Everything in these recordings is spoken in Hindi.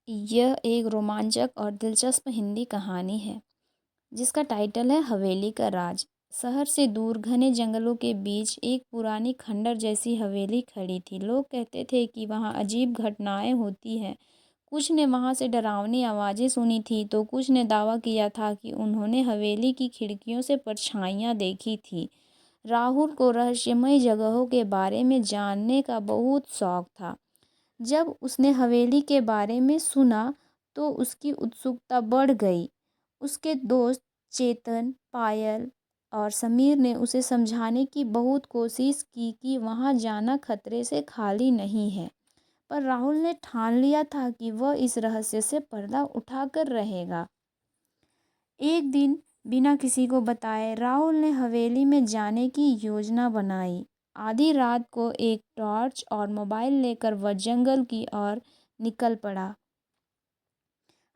यह एक रोमांचक और दिलचस्प हिंदी कहानी है जिसका टाइटल है हवेली का राज। शहर से दूर घने जंगलों के बीच एक पुरानी खंडर जैसी हवेली खड़ी थी। लोग कहते थे कि वहाँ अजीब घटनाएं होती हैं। कुछ ने वहाँ से डरावनी आवाज़ें सुनी थी तो कुछ ने दावा किया था कि उन्होंने हवेली की खिड़कियों से परछाइयाँ देखी थी। राहुल को रहस्यमय जगहों के बारे में जानने का बहुत शौक था। जब उसने हवेली के बारे में सुना तो उसकी उत्सुकता बढ़ गई। उसके दोस्त चेतन, पायल और समीर ने उसे समझाने की बहुत कोशिश की कि वहाँ जाना खतरे से खाली नहीं है, पर राहुल ने ठान लिया था कि वह इस रहस्य से पर्दा उठाकर रहेगा। एक दिन बिना किसी को बताए राहुल ने हवेली में जाने की योजना बनाई। आधी रात को एक टॉर्च और मोबाइल लेकर वह जंगल की ओर निकल पड़ा।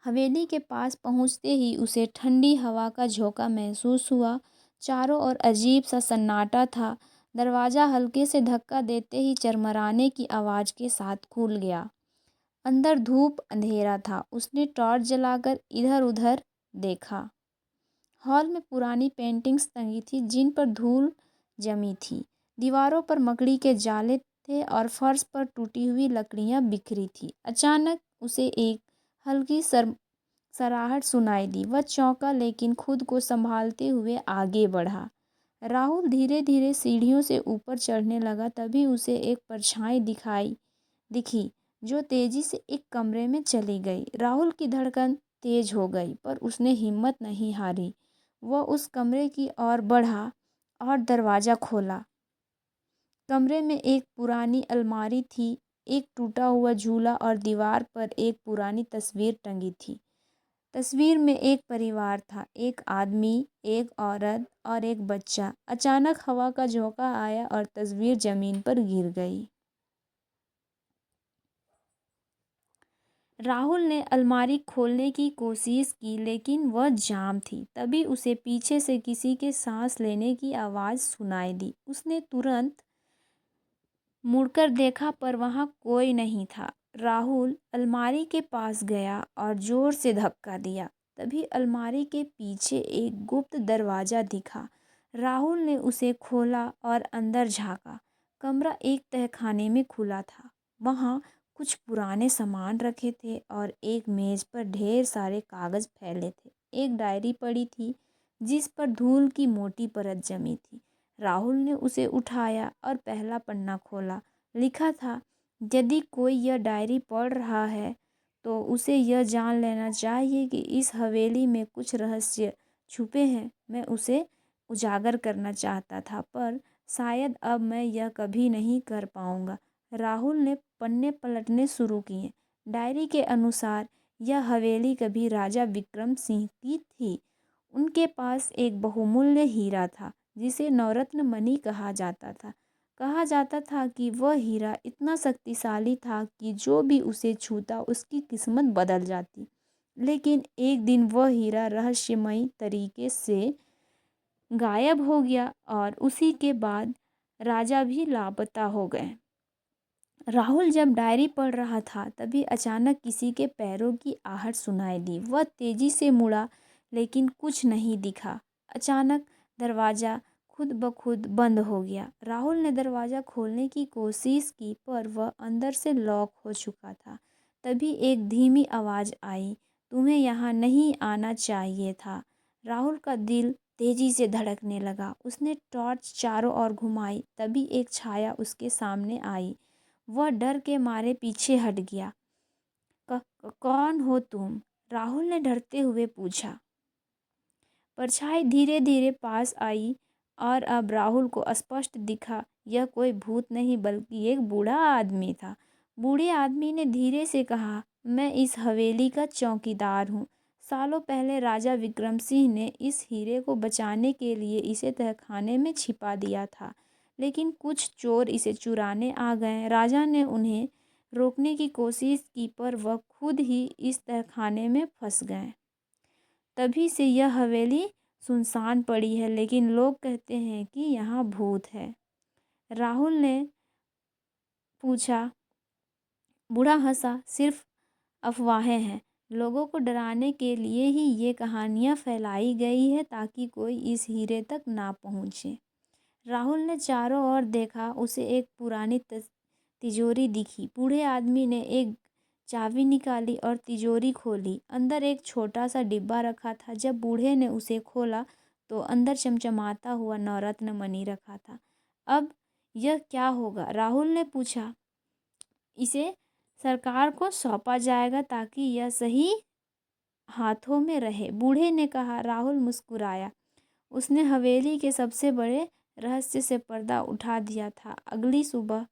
हवेली के पास पहुंचते ही उसे ठंडी हवा का झोंका महसूस हुआ। चारों ओर अजीब सा सन्नाटा था। दरवाज़ा हल्के से धक्का देते ही चरमराने की आवाज़ के साथ खुल गया। अंदर धूप अंधेरा था। उसने टॉर्च जलाकर इधर उधर देखा। हॉल में पुरानी पेंटिंग्स टंगी थी जिन पर धूल जमी थी। दीवारों पर मकड़ी के जाले थे और फर्श पर टूटी हुई लकड़ियां बिखरी थी। अचानक उसे एक हल्की सराहट सुनाई दी। वह चौंका लेकिन खुद को संभालते हुए आगे बढ़ा। राहुल धीरे धीरे सीढ़ियों से ऊपर चढ़ने लगा। तभी उसे एक परछाई दिखी जो तेजी से एक कमरे में चली गई। राहुल की धड़कन तेज हो गई पर उसने हिम्मत नहीं हारी। वह उस कमरे की ओर बढ़ा और दरवाज़ा खोला। कमरे में एक पुरानी अलमारी थी, एक टूटा हुआ झूला और दीवार पर एक पुरानी तस्वीर टंगी थी। तस्वीर में एक परिवार था, एक आदमी, एक औरत और एक बच्चा। अचानक हवा का झोंका आया और तस्वीर ज़मीन पर गिर गई। राहुल ने अलमारी खोलने की कोशिश की लेकिन वह जाम थी। तभी उसे पीछे से किसी के सांस लेने की आवाज़ सुनाई दी। उसने तुरंत मुड़कर देखा पर वहाँ कोई नहीं था। राहुल अलमारी के पास गया और ज़ोर से धक्का दिया। तभी अलमारी के पीछे एक गुप्त दरवाज़ा दिखा। राहुल ने उसे खोला और अंदर झाँका। कमरा एक तहखाने में खुला था। वहाँ कुछ पुराने सामान रखे थे और एक मेज़ पर ढेर सारे कागज़ फैले थे। एक डायरी पड़ी थी जिस पर धूल की मोटी परत जमी थी। राहुल ने उसे उठाया और पहला पन्ना खोला। लिखा था, यदि कोई यह डायरी पढ़ रहा है तो उसे यह जान लेना चाहिए कि इस हवेली में कुछ रहस्य छुपे हैं। मैं उसे उजागर करना चाहता था पर शायद अब मैं यह कभी नहीं कर पाऊंगा। राहुल ने पन्ने पलटने शुरू किए। डायरी के अनुसार यह हवेली कभी राजा विक्रम सिंह की थी। उनके पास एक बहुमूल्य हीरा था जिसे नवरत्न मणि कहा जाता था। कहा जाता था कि वह हीरा इतना शक्तिशाली था कि जो भी उसे छूता उसकी किस्मत बदल जाती। लेकिन एक दिन वह हीरा रहस्यमयी तरीके से गायब हो गया और उसी के बाद राजा भी लापता हो गए। राहुल जब डायरी पढ़ रहा था तभी अचानक किसी के पैरों की आहट सुनाई दी। वह तेजी से मुड़ा लेकिन कुछ नहीं दिखा। अचानक दरवाज़ा खुद ब खुद बंद हो गया। राहुल ने दरवाज़ा खोलने की कोशिश की पर वह अंदर से लॉक हो चुका था। तभी एक धीमी आवाज़ आई, तुम्हें यहाँ नहीं आना चाहिए था। राहुल का दिल तेजी से धड़कने लगा। उसने टॉर्च चारों ओर घुमाई। तभी एक छाया उसके सामने आई। वह डर के मारे पीछे हट गया। कौन हो तुम? राहुल ने डरते हुए पूछा। परछाई धीरे धीरे पास आई और अब राहुल को स्पष्ट दिखा। यह कोई भूत नहीं बल्कि एक बूढ़ा आदमी था। बूढ़े आदमी ने धीरे से कहा, मैं इस हवेली का चौकीदार हूँ। सालों पहले राजा विक्रम सिंह ने इस हीरे को बचाने के लिए इसे तहखाने में छिपा दिया था, लेकिन कुछ चोर इसे चुराने आ गए। राजा ने उन्हें रोकने की कोशिश की पर वह खुद ही इस तहखाने में फंस गए। तभी से यह हवेली सुनसान पड़ी है, लेकिन लोग कहते हैं कि यहाँ भूत है। राहुल ने पूछा। बूढ़ा हंसा, सिर्फ अफवाहें हैं। लोगों को डराने के लिए ही ये कहानियाँ फैलाई गई है ताकि कोई इस हीरे तक ना पहुँचे। राहुल ने चारों ओर देखा। उसे एक पुरानी तिजोरी दिखी। बूढ़े आदमी ने एक चाबी निकाली और तिजोरी खोली। अंदर एक छोटा सा डिब्बा रखा था। जब बूढ़े ने उसे खोला तो अंदर चमचमाता हुआ नवरत्न मणि रखा था। अब यह क्या होगा? राहुल ने पूछा। इसे सरकार को सौंपा जाएगा ताकि यह सही हाथों में रहे, बूढ़े ने कहा। राहुल मुस्कुराया। उसने हवेली के सबसे बड़े रहस्य से पर्दा उठा दिया था। अगली सुबह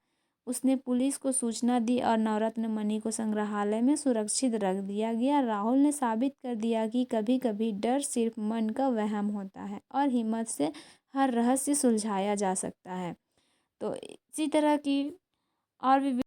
उसने पुलिस को सूचना दी और नवरत्न मणि को संग्रहालय में सुरक्षित रख दिया गया। राहुल ने साबित कर दिया कि कभी कभी डर सिर्फ मन का वहम होता है और हिम्मत से हर रहस्य सुलझाया जा सकता है। तो इसी तरह की और भी